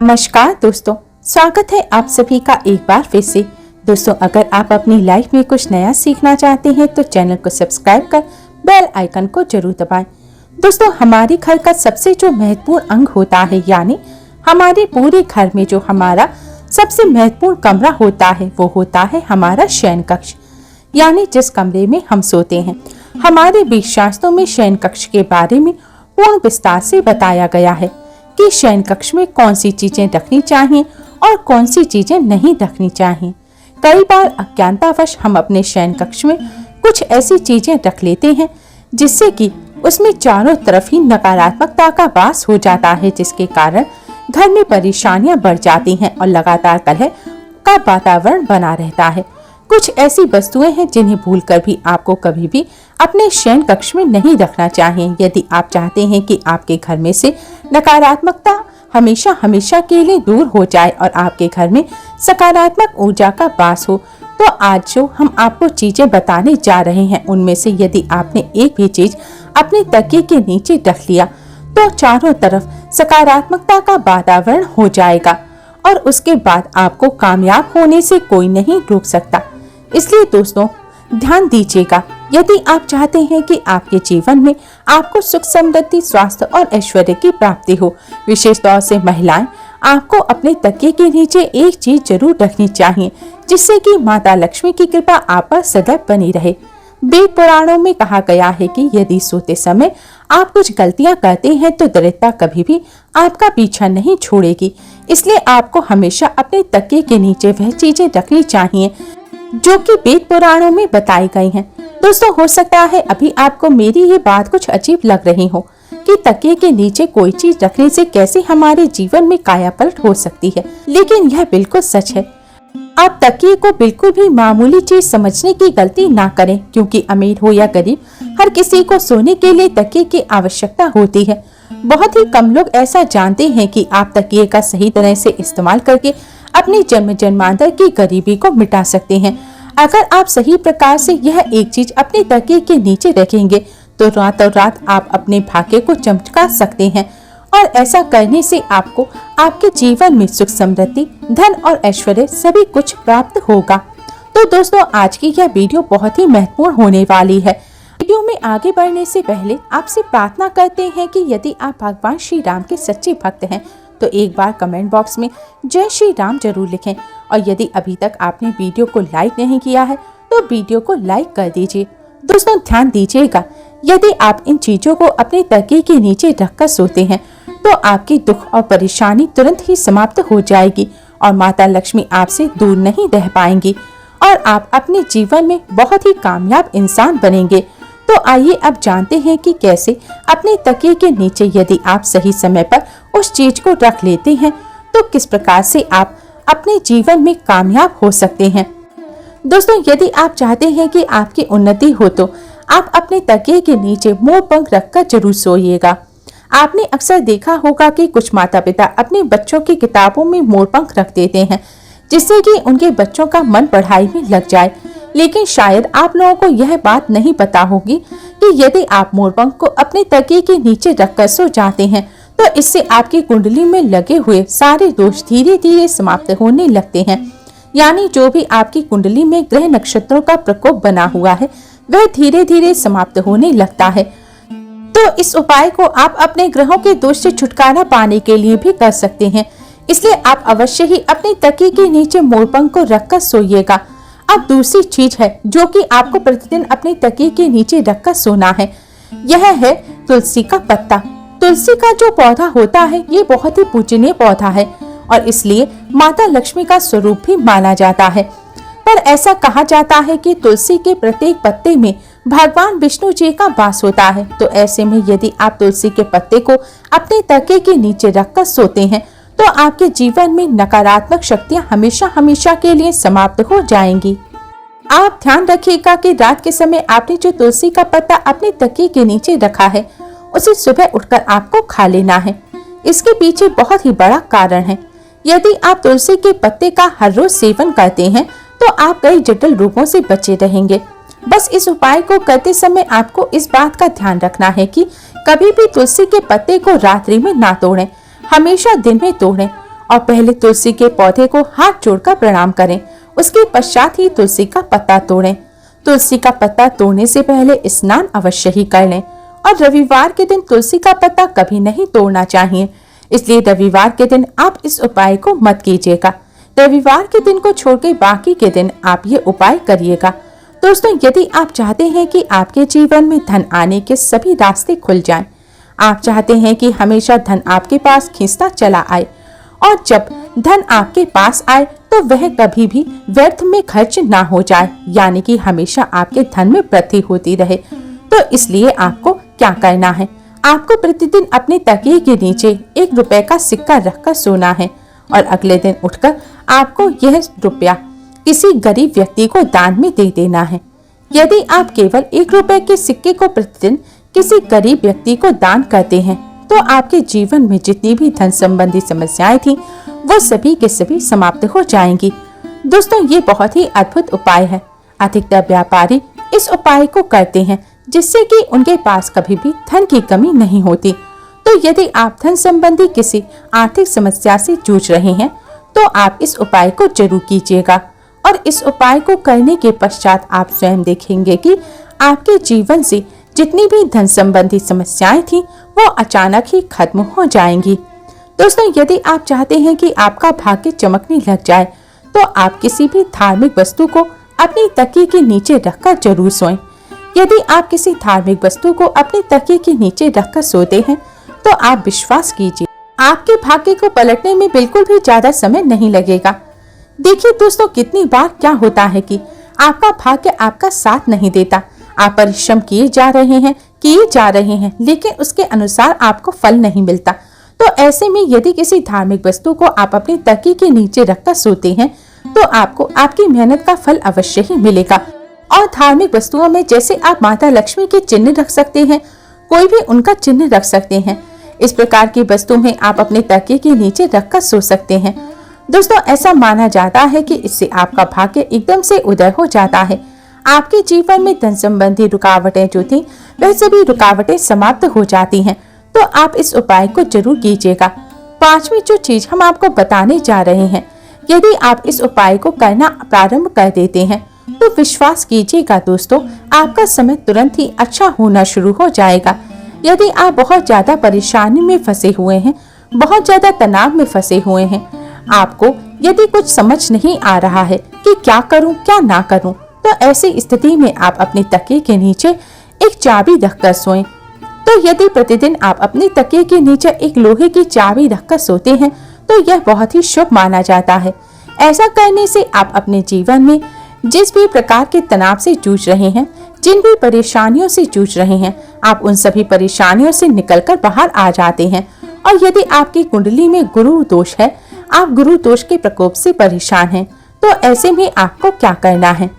नमस्कार दोस्तों, स्वागत है आप सभी का एक बार फिर से। दोस्तों, अगर आप अपनी लाइफ में कुछ नया सीखना चाहते हैं तो चैनल को सब्सक्राइब कर बेल आइकन को जरूर दबाएं। दोस्तों, हमारे घर का सबसे जो महत्वपूर्ण अंग होता है, यानी हमारे पूरे घर में जो हमारा सबसे महत्वपूर्ण कमरा होता है वो होता है हमारा शयन कक्ष, यानी जिस कमरे में हम सोते हैं। हमारे वेद शास्त्रों में शयन कक्ष के बारे में पूर्ण विस्तार से बताया गया है कि शयन कक्ष में कौन सी चीजें रखनी चाहिए और कौन सी चीजें नहीं रखनी चाहिए। कई बार अज्ञानतावश हम अपने शयन कक्ष में कुछ ऐसी चीजें रख लेते हैं जिससे कि उसमें चारों तरफ ही नकारात्मकता का वास हो जाता है, जिसके कारण घर में परेशानियां बढ़ जाती हैं और लगातार कलह का वातावरण बना रहता है। कुछ ऐसी वस्तुएं हैं जिन्हें भूलकर भी आपको कभी भी अपने शयन कक्ष में नहीं रखना चाहिए। यदि आप चाहते हैं कि आपके घर में से नकारात्मकता हमेशा हमेशा के लिए दूर हो जाए और आपके घर में सकारात्मक ऊर्जा का वास हो, तो आज जो हम आपको चीजें बताने जा रहे हैं उनमें से यदि आपने एक भी चीज अपने तकिए के नीचे रख लिया तो चारों तरफ सकारात्मकता का वातावरण हो जाएगा और उसके बाद आपको कामयाब होने से कोई नहीं रोक सकता। इसलिए दोस्तों, ध्यान दीजिएगा, यदि आप चाहते हैं कि आपके जीवन में आपको सुख समृद्धि, स्वास्थ्य और ऐश्वर्य की प्राप्ति हो, विशेष तौर से महिलाएं, आपको अपने तकिए के नीचे एक चीज जरूर रखनी चाहिए जिससे कि माता लक्ष्मी की कृपा आप पर सदैव बनी रहे। वेद पुराणों में कहा गया है कि यदि सोते समय आप कुछ गलतियां करते हैं तो दरिद्रता कभी भी आपका पीछा नहीं छोड़ेगी। इसलिए आपको हमेशा अपने तकिए के नीचे वह चीजें रखनी चाहिए जो कि वेद पुराणों में बताई गई हैं। दोस्तों, हो सकता है अभी आपको मेरी ये बात कुछ अजीब लग रही हो कि तकिए के नीचे कोई चीज रखने से कैसे हमारे जीवन में कायापलट हो सकती है, लेकिन यह बिल्कुल सच है। आप तकिए को बिल्कुल भी मामूली चीज समझने की गलती ना करें, क्योंकि अमीर हो या गरीब, हर किसी को सोने के लिए तकिए की आवश्यकता होती है। बहुत ही कम लोग ऐसा जानते हैं कि आप तकिए का सही तरह से इस्तेमाल करके अपनी जन्म जन्मांतर की गरीबी को मिटा सकते हैं। अगर आप सही प्रकार से यह एक चीज अपने तकिए के नीचे रखेंगे तो रातों रात आप अपने भाग्य को चमका सकते हैं और ऐसा करने से आपको आपके जीवन में सुख समृद्धि, धन और ऐश्वर्य सभी कुछ प्राप्त होगा। तो दोस्तों, आज की यह वीडियो बहुत ही महत्वपूर्ण होने वाली है। वीडियो में आगे बढ़ने से पहले आपसे प्रार्थना करते हैं कि यदि आप भगवान श्री राम के सच्चे भक्त हैं तो एक बार कमेंट बॉक्स में जय श्री राम जरूर लिखें, और यदि अभी तक आपने वीडियो को लाइक नहीं किया है तो वीडियो को लाइक कर दीजिए। दोस्तों, ध्यान दीजिएगा, यदि आप इन चीजों को अपने तकिए के नीचे रखकर सोते हैं तो आपकी दुख और परेशानी तुरंत ही समाप्त हो जाएगी और माता लक्ष्मी आपसे दूर नहीं रह पाएंगी और आप अपने जीवन में बहुत ही कामयाब इंसान बनेंगे। तो आइए अब जानते हैं कि कैसे अपने तकिए के नीचे यदि आप सही समय पर उस चीज को रख लेते हैं तो किस प्रकार से आप अपने जीवन में कामयाब हो सकते हैं। दोस्तों, यदि आप चाहते हैं कि आपकी उन्नति हो तो आप अपने तकिए के नीचे मोर पंख रखकर जरूर सोइएगा। आपने अक्सर देखा होगा कि कुछ माता पिता अपने बच्चों की किताबों में मोर पंख रख देते हैं जिससे कि उनके बच्चों का मन पढ़ाई में लग जाए, लेकिन शायद आप लोगों को यह बात नहीं पता होगी कि यदि आप मोरपंख को अपने तकिए के नीचे रखकर सो जाते हैं तो इससे आपकी कुंडली में लगे हुए सारे दोष धीरे धीरे समाप्त होने लगते हैं। यानी जो भी आपकी कुंडली में ग्रह नक्षत्रों का प्रकोप बना हुआ है वह धीरे धीरे समाप्त होने लगता है। तो इस उपाय को आप अपने ग्रहों के दोष से छुटकारा पाने के लिए भी कर सकते हैं। इसलिए आप अवश्य ही अपने तकिए के नीचे मोरपंख को रखकर सोइएगा। अब दूसरी चीज है जो कि आपको प्रतिदिन अपने तकिए के नीचे रखकर सोना है, यह है तुलसी का पत्ता। तुलसी का जो पौधा होता है ये बहुत ही पूजनीय पौधा है और इसलिए माता लक्ष्मी का स्वरूप भी माना जाता है। पर ऐसा कहा जाता है कि तुलसी के प्रत्येक पत्ते में भगवान विष्णु जी का वास होता है। तो ऐसे में यदि आप तुलसी के पत्ते को अपने तकिए के नीचे रखकर सोते हैं तो आपके जीवन में नकारात्मक शक्तियां हमेशा हमेशा के लिए समाप्त हो जाएंगी। आप ध्यान रखिएगा कि रात के समय आपने जो तुलसी का पत्ता अपने तकिए के नीचे रखा है उसे सुबह उठकर आपको खा लेना है। इसके पीछे बहुत ही बड़ा कारण है। यदि आप तुलसी के पत्ते का हर रोज सेवन करते हैं तो आप कई जटिल रोगों से बचे रहेंगे। बस इस उपाय को करते समय आपको इस बात का ध्यान रखना है कि कभी भी तुलसी के पत्ते को रात्रि में ना तोड़ें, हमेशा दिन में तोड़ें और पहले तुलसी के पौधे को हाथ जोड़कर प्रणाम करें। उसके पश्चात ही तुलसी का पत्ता तोड़ें। तुलसी का पत्ता तोड़ने से पहले स्नान अवश्य ही कर लें और रविवार के दिन तुलसी का पत्ता कभी नहीं तोड़ना चाहिए, इसलिए रविवार के दिन आप इस उपाय को मत कीजिएगा। रविवार के दिन को छोड़कर बाकी के दिन आप ये उपाय करिएगा। दोस्तों, यदि आप चाहते हैं कि आपके जीवन में धन आने के सभी रास्ते खुल जाएं, आप चाहते हैं कि हमेशा धन आपके पास खींचता चला आए और जब धन आपके पास आए तो वह कभी भी व्यर्थ में खर्च ना हो जाए, यानी कि हमेशा आपके धन में वृद्धि होती रहे, तो इसलिए आपको क्या करना है, आपको प्रतिदिन अपने तकिए के नीचे 1 रुपए का सिक्का रखकर सोना है और अगले दिन उठकर आपको यह रुपया किसी गरीब व्यक्ति को दान में दे देना है। यदि आप केवल 1 रुपए के सिक्के को प्रतिदिन किसी गरीब व्यक्ति को दान करते हैं तो आपके जीवन में जितनी भी धन संबंधी समस्याएं थी वो सभी के सभी समाप्त हो जाएंगी। दोस्तों, ये बहुत ही अद्भुत उपाय है। अधिकतर व्यापारी इस उपाय को करते हैं जिससे कि उनके पास कभी भी धन की कमी नहीं होती। तो यदि आप धन संबंधी किसी आर्थिक समस्या से जूझ रहे हैं तो आप इस उपाय को जरूर कीजिएगा और इस उपाय को करने के पश्चात आप स्वयं देखेंगे कि आपके जीवन से जितनी भी धन संबंधी समस्याएं थी वो अचानक ही खत्म हो जाएंगी। दोस्तों, यदि आप चाहते हैं कि आपका भाग्य चमकने लग जाए तो आप किसी भी धार्मिक वस्तु को अपनी तकिए के नीचे रखकर जरूर सोएं। यदि आप किसी धार्मिक वस्तु को अपने तकिए के नीचे रखकर सोते हैं तो आप विश्वास कीजिए आपके भाग्य को पलटने में बिल्कुल भी ज्यादा समय नहीं लगेगा। देखिए दोस्तों, कितनी बार क्या होता है कि आपका भाग्य आपका साथ नहीं देता। आप परिश्रम किए जा रहे हैं लेकिन उसके अनुसार आपको फल नहीं मिलता। तो ऐसे में यदि किसी धार्मिक वस्तु को आप अपनी तकिए के नीचे रखकर सोते हैं तो आपको आपकी मेहनत का फल अवश्य ही मिलेगा। और धार्मिक वस्तुओं में जैसे आप माता लक्ष्मी के चिन्ह रख सकते हैं, कोई भी उनका चिन्ह रख सकते हैं, इस प्रकार की वस्तु में आप अपने तकिए के नीचे रखकर सो सकते हैं। दोस्तों, ऐसा माना जाता है कि इससे आपका भाग्य एकदम से उदय हो जाता है। आपके जीवन में धन संबंधी रुकावटें जो थी वह सभी रुकावटें समाप्त हो जाती हैं। तो आप इस उपाय को जरूर कीजिएगा। 5वीं जो चीज हम आपको बताने जा रहे हैं, यदि आप इस उपाय को करना प्रारंभ कर देते हैं तो विश्वास कीजिएगा दोस्तों, आपका समय तुरंत ही अच्छा होना शुरू हो जाएगा। यदि आप बहुत ज्यादा परेशानी में फंसे हुए हैं, बहुत ज्यादा तनाव में फंसे हुए हैं, आपको यदि कुछ समझ नहीं आ रहा है कि क्या करूं क्या ना करूं, तो ऐसी स्थिति में आप अपने तकिए के नीचे एक चाबी रखकर सोएं। तो यदि प्रतिदिन आप अपने तकिए के नीचे एक लोहे की चाबी रखकर सोते हैं तो यह बहुत ही शुभ माना जाता है। ऐसा करने से आप अपने जीवन में जिस भी प्रकार के तनाव से जूझ रहे हैं, जिन भी परेशानियों से जूझ रहे हैं, आप उन सभी परेशानियों से निकलकर बाहर आ जाते हैं। और यदि आपकी कुंडली में गुरु दोष है, आप गुरु दोष के प्रकोप से परेशान हैं, तो ऐसे में आपको क्या करना है,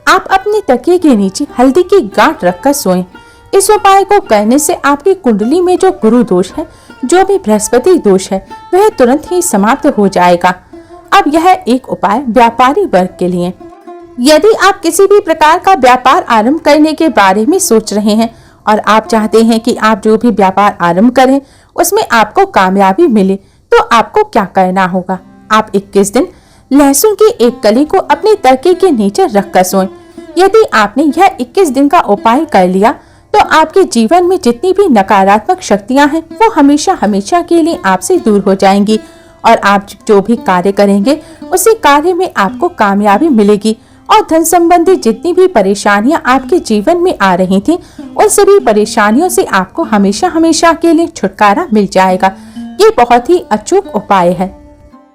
आप अपने तकिए के नीचे हल्दी की गांठ रखकर सोएं। इस उपाय को करने से आपकी कुंडली में जो गुरु दोष है, जो भी बृहस्पति दोष है, वह तुरंत ही समाप्त हो जाएगा। अब यह एक उपाय व्यापारी वर्ग के लिए। यदि आप किसी भी प्रकार का व्यापार आरंभ करने के बारे में सोच रहे हैं और आप चाहते हैं कि आप जो भी व्यापार आरंभ करें उसमें आपको कामयाबी मिले, तो आपको क्या करना होगा, आप 21 दिन लहसुन की एक कली को अपने तकिए के नीचे रखकर सोएं। यदि आपने यह 21 दिन का उपाय कर लिया तो आपके जीवन में जितनी भी नकारात्मक शक्तियां हैं वो हमेशा हमेशा के लिए आपसे दूर हो जाएंगी और आप जो भी कार्य करेंगे उसी कार्य में आपको कामयाबी मिलेगी और धन संबंधी जितनी भी परेशानियां आपके जीवन में आ रही थी उन सभी परेशानियों से आपको हमेशा हमेशा के लिए छुटकारा मिल जाएगा। ये बहुत ही अचूक उपाय है।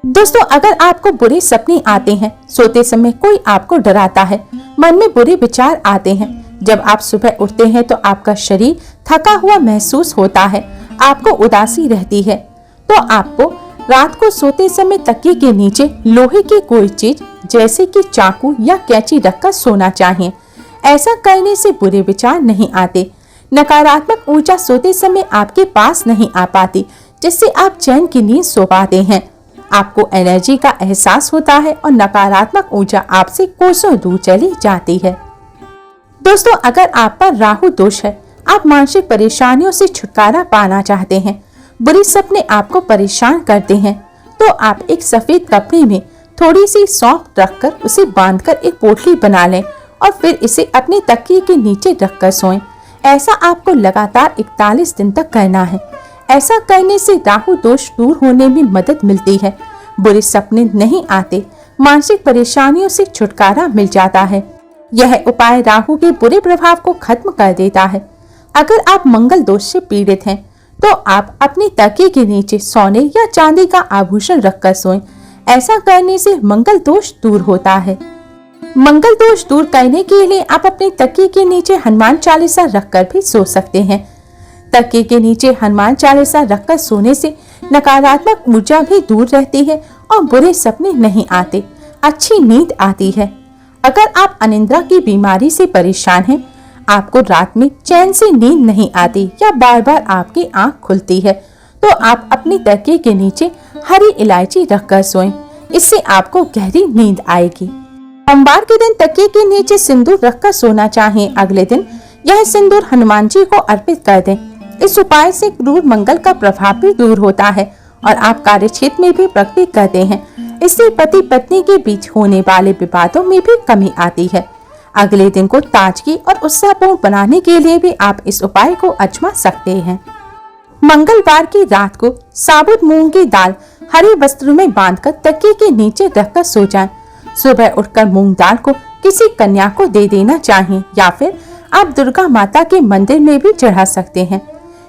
दोस्तों, अगर आपको बुरे सपने आते हैं, सोते समय कोई आपको डराता है, मन में बुरे विचार आते हैं, जब आप सुबह उठते हैं तो आपका शरीर थका हुआ महसूस होता है, आपको उदासी रहती है, तो आपको रात को सोते समय तकिए के नीचे लोहे की कोई चीज जैसे कि चाकू या कैंची रखकर सोना चाहिए। ऐसा करने से बुरे विचार नहीं आते, नकारात्मक ऊर्जा सोते समय आपके पास नहीं आ पाती, जिससे आप चैन की नींद सो पाते हैं। आपको एनर्जी का एहसास होता है और नकारात्मक ऊर्जा आपसे कोसों दूर चली जाती है। दोस्तों, अगर आप पर राहु दोष है, आप मानसिक परेशानियों से छुटकारा पाना चाहते हैं, बुरे सपने आपको परेशान करते हैं, तो आप एक सफेद कपड़े में थोड़ी सी सौंफ रखकर उसे बांधकर एक पोटली बना लें और फिर इसे अपने तकिए के नीचे रखकर सोएं। ऐसा आपको लगातार 41 दिन तक करना है। ऐसा करने से राहु दोष दूर होने में मदद मिलती है, बुरे सपने नहीं आते, मानसिक परेशानियों से छुटकारा मिल जाता है। यह उपाय राहु के बुरे प्रभाव को खत्म कर देता है। अगर आप मंगल दोष से पीड़ित हैं, तो आप अपने तकिए के नीचे सोने या चांदी का आभूषण रखकर सोएं। ऐसा करने से मंगल दोष दूर होता है। मंगल दोष दूर करने के लिए आप अपने तकिए के नीचे हनुमान चालीसा रखकर भी सो सकते हैं। तकिए के नीचे हनुमान चालीसा रखकर सोने से नकारात्मक ऊर्जा भी दूर रहती है और बुरे सपने नहीं आते, अच्छी नींद आती है। अगर आप अनिद्रा की बीमारी से परेशान हैं, आपको रात में चैन से नींद नहीं आती या बार बार आपकी आंख खुलती है, तो आप अपनी तकिए के नीचे हरी इलायची रखकर सोएं। इससे आपको गहरी नींद आएगी। सोमवार के दिन तकिए के नीचे सिंदूर रखकर सोना चाहिए। अगले दिन यह सिंदूर हनुमान जी को अर्पित कर दें। इस उपाय से क्रूर मंगल का प्रभाव भी दूर होता है और आप कार्य क्षेत्र में भी प्रगति करते हैं। इससे पति पत्नी के बीच होने वाले विवादों में भी कमी आती है। अगले दिन को ताजगी और उत्साहपूर्ण बनाने के लिए भी आप इस उपाय को आजमा सकते हैं। मंगलवार की रात को साबुत मूंग की दाल हरे वस्त्र में बांधकर तकिए के नीचे रखकर सो जाएं। सुबह उठकर मूंग दाल को किसी कन्या को दे देना चाहिए या फिर आप दुर्गा माता के मंदिर में भी चढ़ा सकते हैं।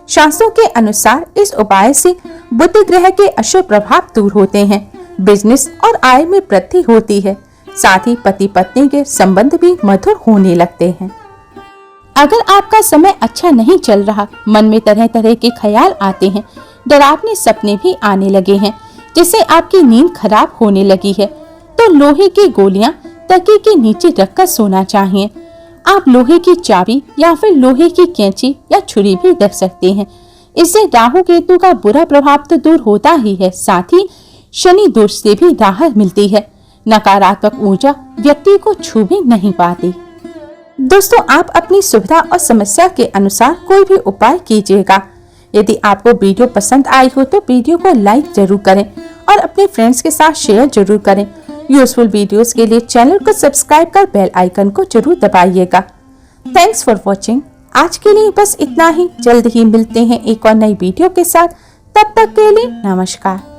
शास्त्रों के अनुसार इस उपाय से बुध ग्रह के अशुभ प्रभाव दूर होते हैं, बिजनेस और आय में वृद्धि होती है, साथ ही पति पत्नी के संबंध भी मधुर होने लगते हैं। अगर आपका समय अच्छा नहीं चल रहा, मन में तरह तरह के ख्याल आते हैं, डरावने सपने भी आने लगे हैं, जिससे आपकी नींद खराब होने लगी है, तो लोहे की गोलियां तकिए के नीचे रखकर सोना चाहिए। आप लोहे की चाबी या फिर लोहे की कैंची या छुरी भी रख सकते हैं। इससे राहु केतु का बुरा प्रभाव तो दूर होता ही है, साथ ही शनि दोष से भी राहत मिलती है। नकारात्मक ऊर्जा व्यक्ति को छू भी नहीं पाती। दोस्तों, आप अपनी सुविधा और समस्या के अनुसार कोई भी उपाय कीजिएगा। यदि आपको वीडियो पसंद आई हो तो वीडियो को लाइक जरूर करें और अपने फ्रेंड्स के साथ शेयर जरूर करें। यूजफुल वीडियोस के लिए चैनल को सब्सक्राइब कर बेल आइकन को जरूर दबाइएगा। Thanks for watching. आज के लिए बस इतना ही। जल्द ही मिलते हैं एक और नई वीडियो के साथ। तब तक के लिए नमस्कार।